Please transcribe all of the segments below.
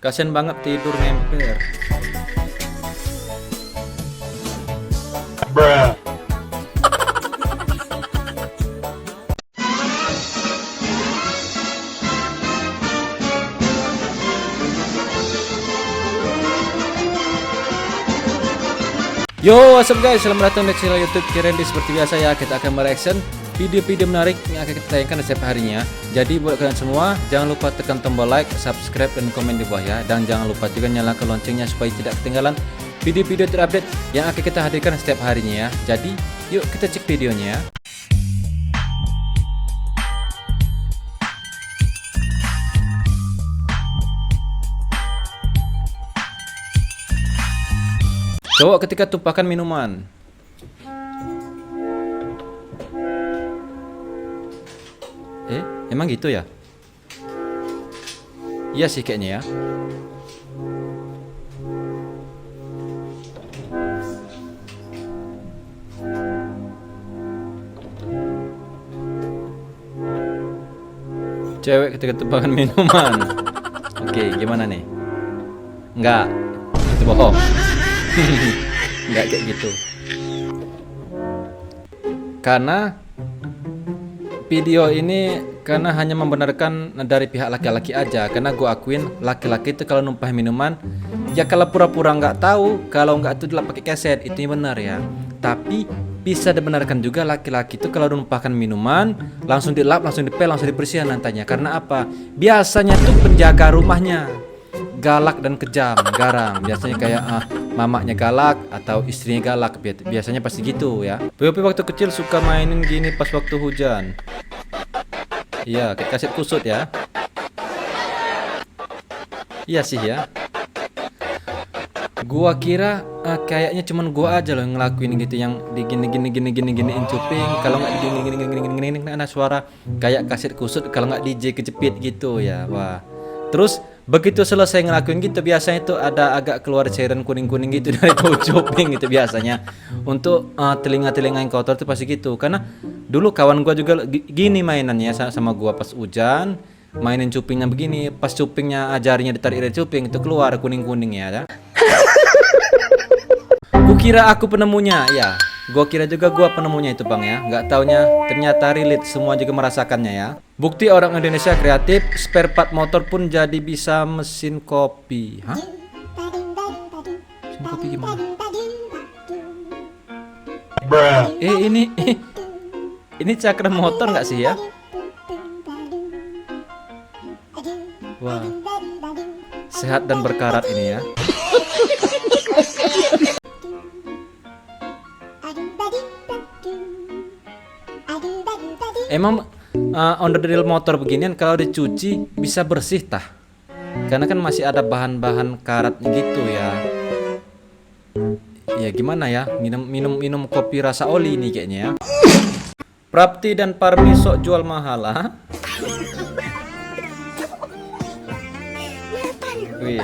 Kasian banget tidur ngemper. Bruh. Yo, what's up guys, selamat datang di channel YouTube Kirendi. Seperti biasa ya, kita akan mereaction video-video menarik yang akan kita tayangkan setiap harinya. Jadi buat kalian semua, jangan lupa tekan tombol like, subscribe, dan komen di bawah ya. Dan jangan lupa juga nyalakan loncengnya supaya tidak ketinggalan video-video terupdate yang akan kita hadirkan setiap harinya ya. Jadi, yuk kita cek videonya ya. Cowok ketika tumpahkan minuman. Emang gitu ya? Iya sih kayaknya ya. Cewek ketika tumpahkan minuman. Oke, gimana nih? Enggak, itu bohong. Nggak kayak gitu. Karena video ini hanya membenarkan dari pihak laki-laki aja. Karena gue akuin laki-laki itu kalau numpah minuman, ya kalau pura-pura nggak tahu, kalau nggak itu dilap pakai keset, itu benar ya. Tapi bisa dibenarkan juga laki-laki itu kalau numpahkan minuman langsung dilap, langsung dipel, langsung dibersihin nantinya. Karena apa? Biasanya tuh penjaga rumahnya galak dan kejam, garang. Biasanya kayak mamanya galak atau istrinya galak, biasanya pasti gitu ya. Popi waktu kecil suka mainin gini pas waktu hujan. Iya, kayak kaset kusut ya. Iya sih ya. Gua kira kayaknya cuman gua aja loh yang ngelakuin gitu, yang di giniin cuping. Kalau nggak gini ada suara kayak kaset kusut, kalau nggak DJ kejepit gitu ya. Wah. Terus begitu selesai ngelakuin gitu, biasanya itu ada agak keluar cairan kuning-kuning gitu dari bau cuping gitu biasanya. Untuk telinga-telinga yang kotor itu pasti gitu. Karena dulu kawan gua juga gini mainannya sama gua pas hujan, mainin cupingnya begini. Pas cupingnya jarinya ditarik dari cuping itu keluar kuning-kuning ya. Kukira aku penemunya, ya. Gua kira juga gua penemunya itu bang ya. Nggak taunya ternyata relate, semua juga merasakannya ya. Bukti orang Indonesia kreatif, spare part motor pun jadi bisa mesin kopi. Hah? Mesin kopi gimana? Bruh. Ini cakram motor nggak sih ya? Wah, sehat dan berkarat ini ya. Emang onderdil motor beginian kalau dicuci bisa bersih tah? Karena kan masih ada bahan-bahan karatnya gitu ya. Ya gimana ya? Minum kopi rasa oli ini kayaknya ya. Prapti dan Parmi sok jual mahal ah. Wih.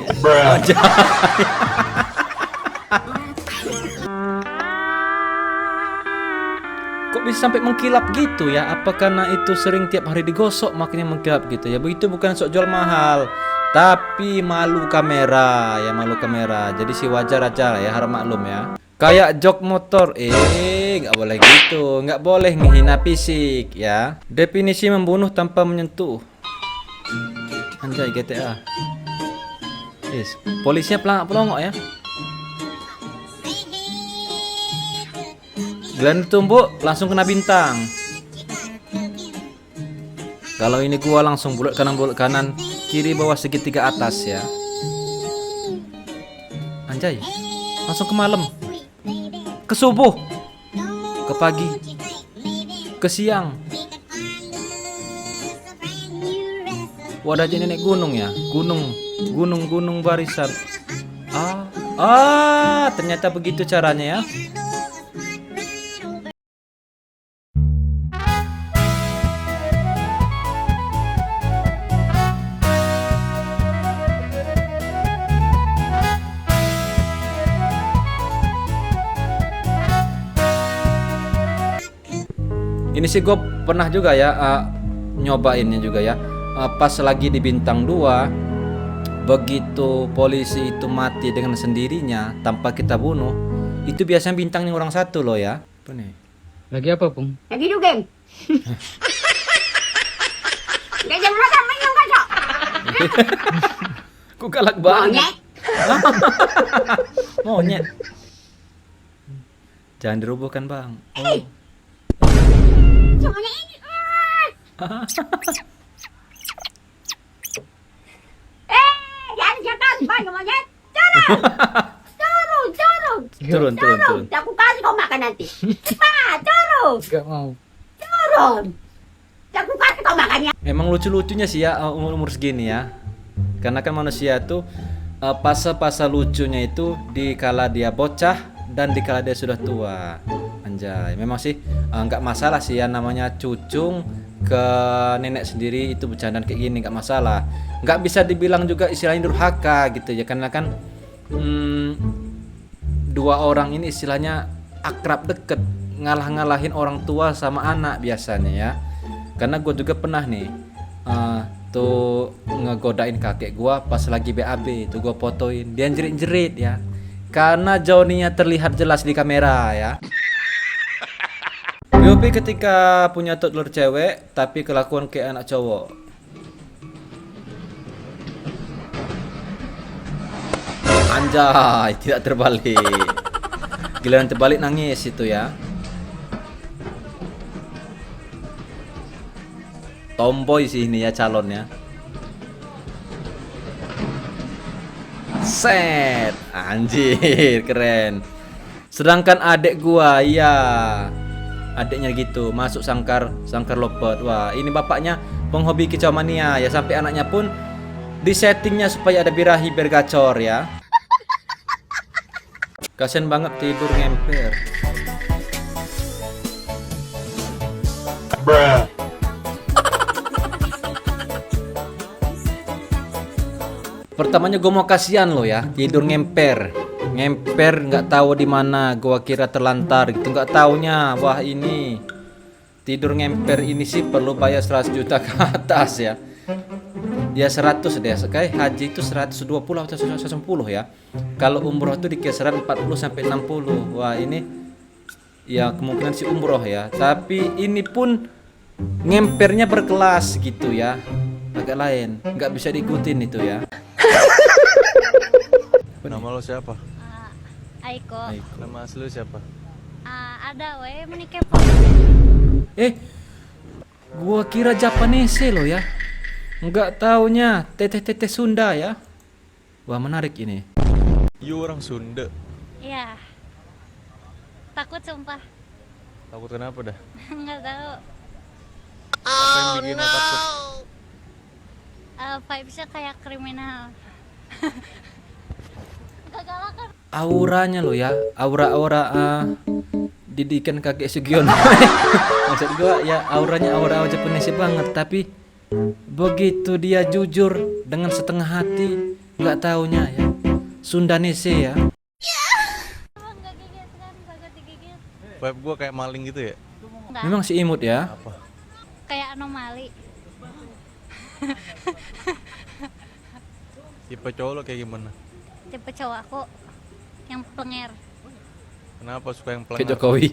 Kok bisa sampai mengkilap gitu ya? Apa karena itu sering tiap hari digosok makanya mengkilap gitu ya? Begitu bukan sok jual mahal, tapi malu kamera ya, malu kamera. Jadi si wajar aja lah ya, harap maklum ya. Kayak jok motor, nggak boleh gitu, nggak boleh menghina fisik ya. Definisi membunuh tanpa menyentuh. Anjay GTA. Yes, polisinya pelongok ya. Glenn tumbuk langsung kena bintang. Kalau ini gua langsung bulat kanan, kiri bawah segitiga atas ya. Anjay, langsung ke malam, ke subuh, ke pagi, ke siang. Wadahnya nenek gunung ya, gunung barisan. Ternyata begitu caranya ya. Ini sih gue pernah juga ya nyobainnya juga ya. Pas lagi di bintang 2 begitu polisi itu mati dengan sendirinya tanpa kita bunuh, itu biasanya bintangnya orang satu loh ya. Apa nih? Lagi apa, Pung? Lagi dugem. Dia jangan makan minum kacau. Kok galak banget? Monyet. Monyet. Jangan dirubuhkan bang. Oh. Monyet ini. Jangan jatuh. Bang, monyet. Turun. Turun. Turun. Aku kasih kau makan nanti. Cepat, turun. Gak mau. Turun. Aku kasih kau makannya. Emang lucu-lucunya sih ya umur segini ya. Karena kan manusia tuh fase-fase lucunya itu dikala dia bocah dan dikala dia sudah tua. Anjay, memang sih nggak masalah sih ya, namanya cucung ke nenek sendiri itu bercandaan kayak gini nggak masalah. Nggak bisa dibilang juga istilahnya durhaka gitu ya, karena kan dua orang ini istilahnya akrab deket, ngalah-ngalahin orang tua sama anak biasanya ya. Karena gue juga pernah nih tuh ngegodain kakek gua pas lagi BAB, tuh gua fotoin dia jerit-jerit ya, karena Johnny-nya terlihat jelas di kamera ya. Yopi ketika punya toddler cewek tapi kelakuan kayak anak cowok. Anjay, tidak terbalik. Giliran terbalik nangis itu ya. Tomboy sih ini ya calonnya. Set, anjir keren. Sedangkan adek gua ya, adeknya gitu masuk sangkar lopet. Wah ini bapaknya penghobi kicau mania ya, sampai anaknya pun disettingnya supaya ada birahi bergacor ya. Kasian banget tidur ngemper. Pertamanya gue mau kasihan lo ya, tidur ngemper nggak tahu di mana, gue kira terlantar gitu, nggak taunya wah ini tidur ngemper ini sih perlu bayar 100 juta ke atas ya. Dia 100 deh, kayak haji itu 120 atau 110 ya. Kalau umroh itu di kisaran 40 sampai 60. Wah ini ya kemungkinan si umroh ya, tapi ini pun ngempernya berkelas gitu ya, agak lain, nggak bisa diikutin itu ya. Nama lo siapa? Aiko. Nama asli lo siapa? Ada we menikah. Gua kira Japanese lo ya. Enggak taunya teteh-teteh Sunda ya. Wah, menarik ini. You orang Sunda. Iya. Takut sumpah. Takut kenapa dah? Enggak tahu. Apa yang bikin lo takut? Vibes-nya kayak kriminal. Kegalakan. Auranya lo ya, aura-aura didikan kakek Sugiono. Maksud gua ya auranya aura Japanese banget, tapi begitu dia jujur dengan setengah hati, nggak taunya ya Sundanese ya. Enggak gigit kan, takut digigit. Vibe gua kayak maling gitu ya? Enggak. Memang si imut ya. Apa? Kayak anomali. Tipe cowok lo kayak gimana? Tipe cowok aku yang plenger. Kenapa suka yang Kayak pelengah? Jokowi.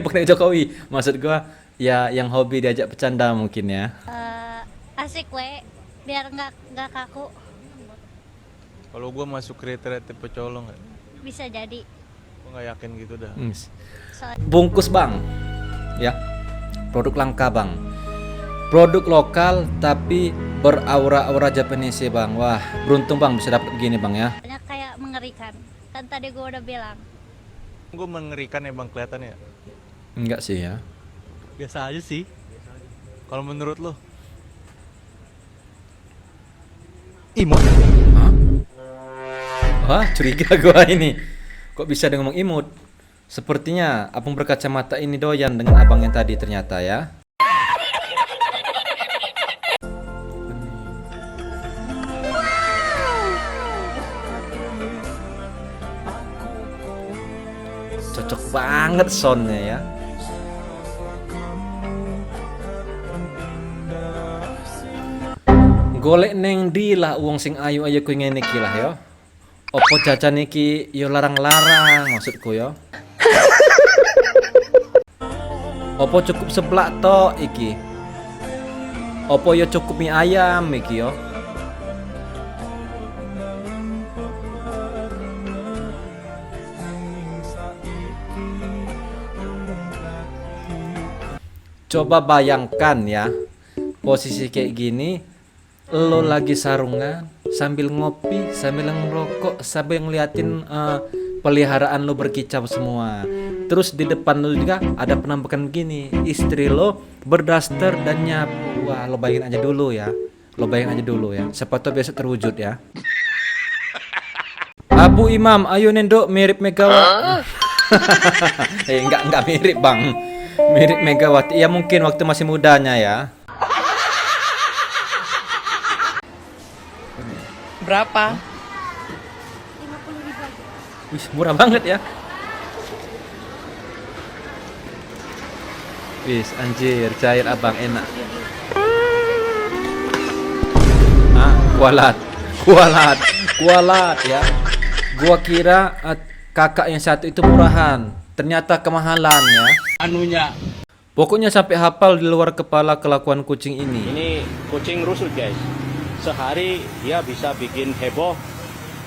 Bukan Jokowi, maksud gua ya yang hobi diajak bercanda mungkin ya. Asik we, biar nggak kaku. Kalau gua masuk kriteria tipe cowok lo nggak? Bisa jadi. Gua nggak yakin gitu dah. Bungkus bang, ya produk langka bang, produk lokal tapi beraura-aura Japanese bang. Wah beruntung bang bisa dapat begini bang ya. Banyak kayak mengerikan. Kan tadi gue udah bilang. Gua mengerikan ya bang kelihatannya. Enggak sih ya. Biasa aja sih. Kalau menurut lo? Imut. Hah? Wah curiga gua ini. Kok bisa dia ngomong imut? Sepertinya abang berkacamata ini doyan dengan abang yang tadi ternyata ya. Cocok banget soundnya ya. Golek neng di lah uang sing ayu ku ngene iki lah yo. Opo jajan iki yo larang-larang maksudku yo. Opo cukup seblak tok iki? Opo yo cukup mie ayam iki yo? Coba bayangkan ya, posisi kayak gini, lo lagi sarungan, sambil ngopi, sambil ngerokok, sambil ngeliatin peliharaan lo berkicau semua. Terus di depan lo juga ada penampakan gini, istri lo berdaster dan nyapu. Wah, lo bayangin aja dulu ya, siapa tahu besok terwujud ya. Abu Imam, ayo nendok mirip Megawati. Enggak mirip bang. Mirip Megawati, ya mungkin waktu masih mudanya ya. Berapa? 50.000 aja. Wih, murah banget ya. Wis, anjir, cair abang enak. Ah, kualat ya. Gua kira kakak yang satu itu murahan, ternyata kemahalan ya. Anunya, Pokoknya sampai hafal di luar kepala kelakuan kucing ini. ini kucing rusut guys. Sehari dia bisa bikin heboh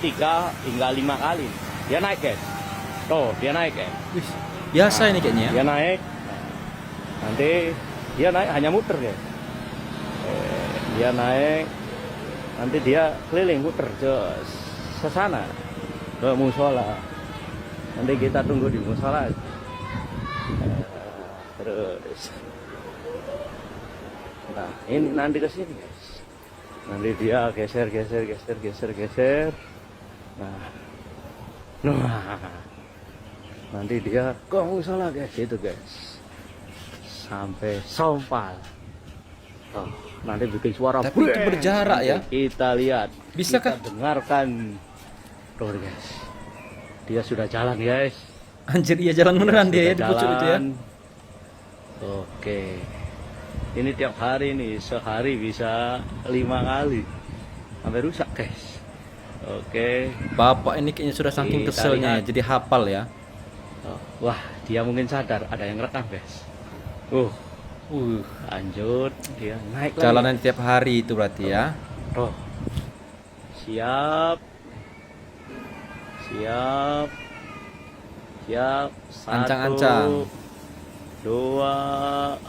3 hingga 5 kali. Dia naik guys. Tuh, dia naik guys. Wih, biasa ini kayaknya ya. Dia naik. Nanti dia naik hanya muter guys. Dia naik. Nanti dia keliling muter ke sana. Ke musola. Nanti kita tunggu di musola. Terus. Nah, ini nanti ke sini guys. Nanti dia geser. Nah, nanti dia kong salah guys, gitu guys. Sampai sompal. Oh, nanti bikin suara. Tapi itu berjarak ya. Kita lihat. Bisakah? Kita dengarkan. Tuh guys. Dia sudah jalan guys. Anjir, iya jalan beneran dia ya di pucuk itu ya. Oke. Ini tiap hari nih, sehari bisa 5 kali. Sampai rusak, guys. Oke. Bapak ini kayaknya sudah saking Kita keselnya ya, lihat. jadi hafal ya. Wah, dia mungkin sadar ada yang rekam, guys. Lanjut, dia naik lagi. Jalanan tiap hari itu berarti ya. Tuh. Siap. Ancang-ancang. 1, 2,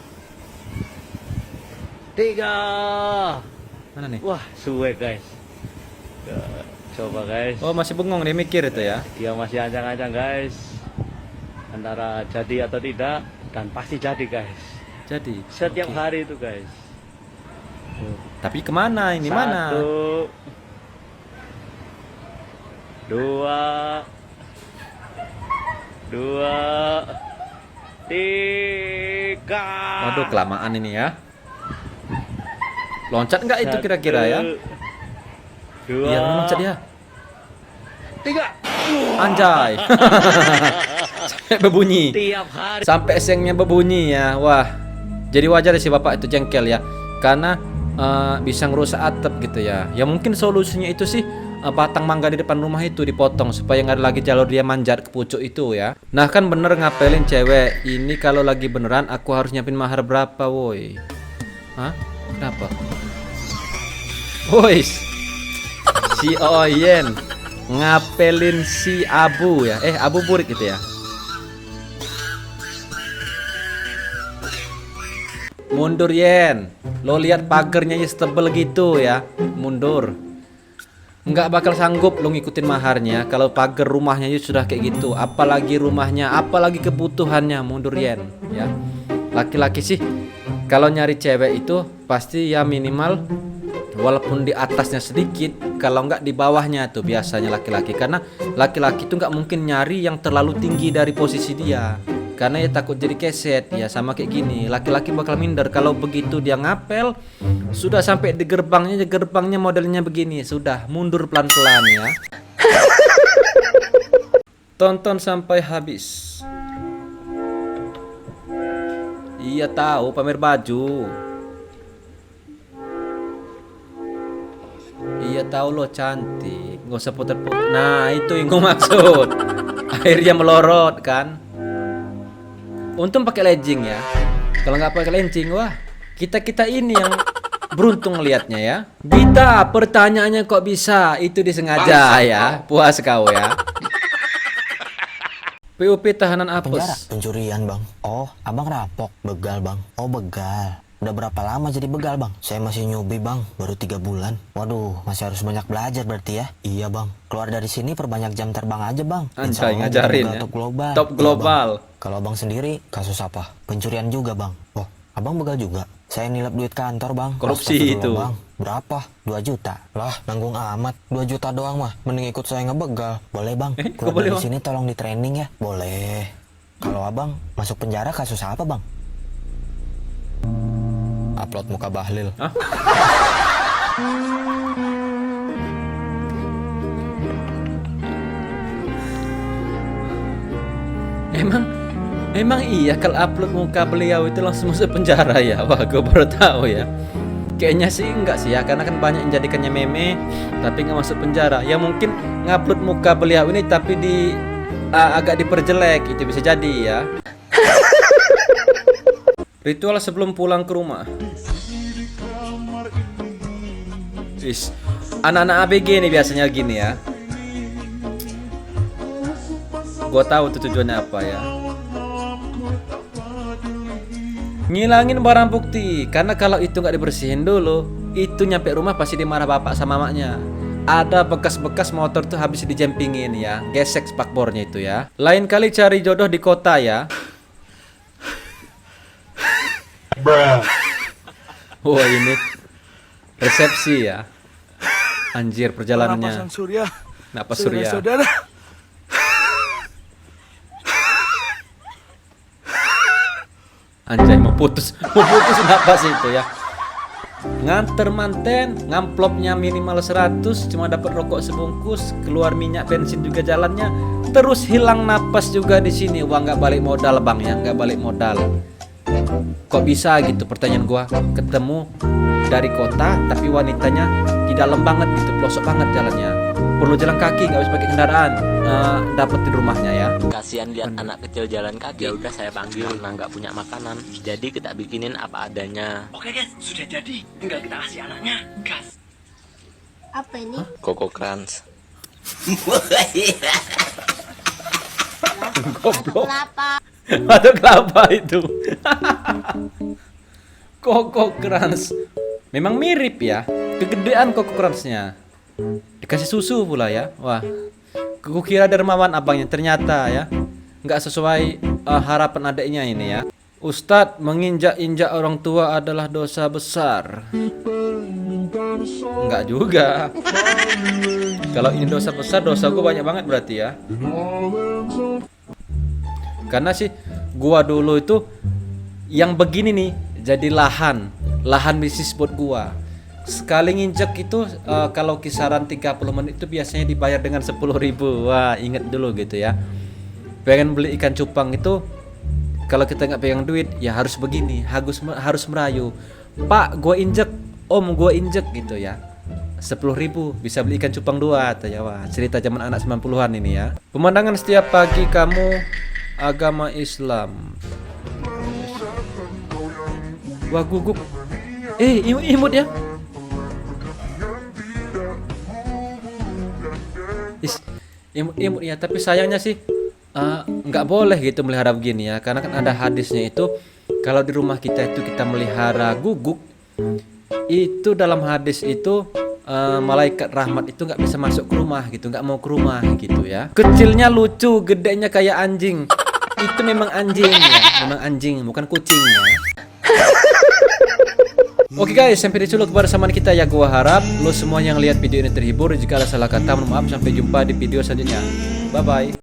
3. Mana nih? Wah, suwe guys. Coba guys. Oh, masih bengong dia mikir itu ya. Dia masih ancang-ancang guys. Antara jadi atau tidak, dan pasti jadi guys. Jadi Setiap oke. hari itu guys. Tapi kemana ini? Mana? 1, 2, 3. Waduh, kelamaan ini ya. Loncat nggak itu kira-kira ya? 2, Iya, loncat ya. 3. Anjay. Sampai berbunyi. Tiap hari. Sampai sengnya berbunyi ya. Wah. Jadi wajar sih bapak itu jengkel ya. Karena bisa ngerusak atap gitu ya. Ya mungkin solusinya itu sih batang mangga di depan rumah itu dipotong supaya nggak ada lagi jalur dia manjat ke pucuk itu ya. Nah kan bener ngapelin cewek. Ini kalau lagi beneran aku harus nyiapin mahar berapa woi? Hah? Kenapa? Woi, si Oyen ngapelin si Abu ya. Abu Burik gitu ya. Mundur Yen. Lo lihat pagernya setebel gitu ya. Mundur. Nggak bakal sanggup lo ngikutin maharnya kalau pagar rumahnya sudah kayak gitu. Apalagi rumahnya, apalagi kebutuhannya. Mundur Yen ya. Laki-laki sih kalau nyari cewek itu pasti ya minimal walaupun di atasnya sedikit, kalau nggak di bawahnya tuh biasanya laki-laki. Karena laki-laki tuh nggak mungkin nyari yang terlalu tinggi dari posisi dia. Karena ya takut jadi keset ya, sama kayak gini. Laki-laki bakal minder kalau begitu dia ngapel. Sudah sampai di gerbangnya modelnya begini. Sudah mundur pelan-pelan ya. Tonton sampai habis. Iya tahu pamer baju. Ya tahu lo cantik, nggak usah puter-puter. Nah itu yang gue maksud. Akhirnya melorot kan. Untung pakai legging ya. Kalau nggak pakai legging, wah kita ini yang beruntung liatnya ya. Gita, pertanyaannya kok bisa? Itu disengaja ya. Puas kau ya. PUP tahanan Penjara, apes. pencurian bang. Oh, abang rampok, begal bang. Oh begal. Udah berapa lama jadi begal bang? Saya masih newbie bang, baru 3 bulan. Waduh, masih harus banyak belajar berarti ya? Iya bang, keluar dari sini perbanyak jam terbang aja bang. Insya Anjay Allah ngajarin begal ya. Top global. Top Iya, global. Bang. Kalau abang sendiri, kasus apa? Pencurian juga bang. Oh, abang begal juga? Saya nilap duit kantor bang. Korupsi Astagfirullah, itu. Bang. Berapa? 2 juta. Lah, nanggung amat. 2 juta doang mah. Mending ikut saya ngebegal. Boleh bang? Kok Keluar boleh, dari Bang? sini tolong di training ya. Boleh. Kalau abang masuk penjara kasus apa bang? Upload muka Bahlil. Hah? Emang iya kalau upload muka beliau itu langsung masuk penjara ya? Wah, gue baru tahu ya. Kayaknya sih enggak sih ya, karena kan banyak yang jadikannya meme tapi nggak masuk penjara. Ya mungkin ngupload muka beliau ini tapi agak diperjelek, itu bisa jadi ya. Ritual sebelum pulang ke rumah. Anak-anak ABG nih biasanya gini ya. Gue tahu tuh tujuannya apa ya. Ngilangin barang bukti, karena kalau itu nggak dibersihin dulu, itu nyampe rumah pasti dimarah bapak sama mamanya. Ada bekas-bekas motor tuh habis dijempingin ya, gesek spakbornya itu ya. Lain kali cari jodoh di kota ya. Wah ini resepsi ya. Anjir perjalanannya. Surya. Napas Surya. Saudara. Anjay mau putus napas itu ya. Nganter manten, ngamplopnya minimal 100, cuma dapat rokok sebungkus, keluar minyak bensin juga jalannya, terus hilang napas juga di sini. Wah nggak balik modal bang ya, nggak balik modal. Kok bisa gitu pertanyaan gua? Ketemu dari kota tapi wanitanya di dalam banget gitu, pelosok banget jalannya. Perlu jalan kaki, nggak bisa pakai kendaraan. Dapetin rumahnya ya. Kasihan lihat anak kecil jalan kaki. Ya udah saya panggil karena nggak punya makanan. Jadi kita bikinin apa adanya. Oke guys, sudah jadi. Tinggal kita kasih anaknya. Gas. Apa ini? Koko Crunch. Goblok. Kelapa. Atau kelapa itu. Koko Crunch. Memang mirip ya. Kegedean Koko Crunch-nya. Dikasih susu pula ya. Wah, kukira dermawan abangnya, ternyata ya nggak sesuai harapan adiknya ini ya. Ustadz, menginjak-injak orang tua adalah dosa besar. Enggak juga. Kalau ini dosa besar, dosa gue banyak banget berarti ya. Karena sih gua dulu itu yang begini nih jadi lahan bisnis buat gua. Sekali nginjek itu kalau kisaran 30 menit itu biasanya dibayar dengan 10.000. Wah inget dulu gitu ya. Pengen beli ikan cupang itu kalau kita nggak pegang duit ya harus begini, harus merayu. Pak gue injek, om gue injek gitu ya. 10.000 bisa beli ikan cupang 2 atau ya. Wah cerita zaman anak 90-an ini ya. Pemandangan setiap pagi kamu agama Islam. Wah gugup. Imut ya. Imut ya, tapi sayangnya sih nggak boleh gitu melihara begini ya, karena kan ada hadisnya itu kalau di rumah kita itu kita melihara guguk itu dalam hadis itu malaikat rahmat itu nggak bisa masuk ke rumah gitu, nggak mau ke rumah gitu ya. Kecilnya lucu, gedenya kayak anjing. Itu memang anjing ya, memang anjing bukan kucing ya. Oke guys, sampai di sini kebersamaan kita ya. Gua harap lo semua yang lihat video ini terhibur. Jika ada salah kata mohon maaf. Sampai jumpa di video selanjutnya. Bye bye.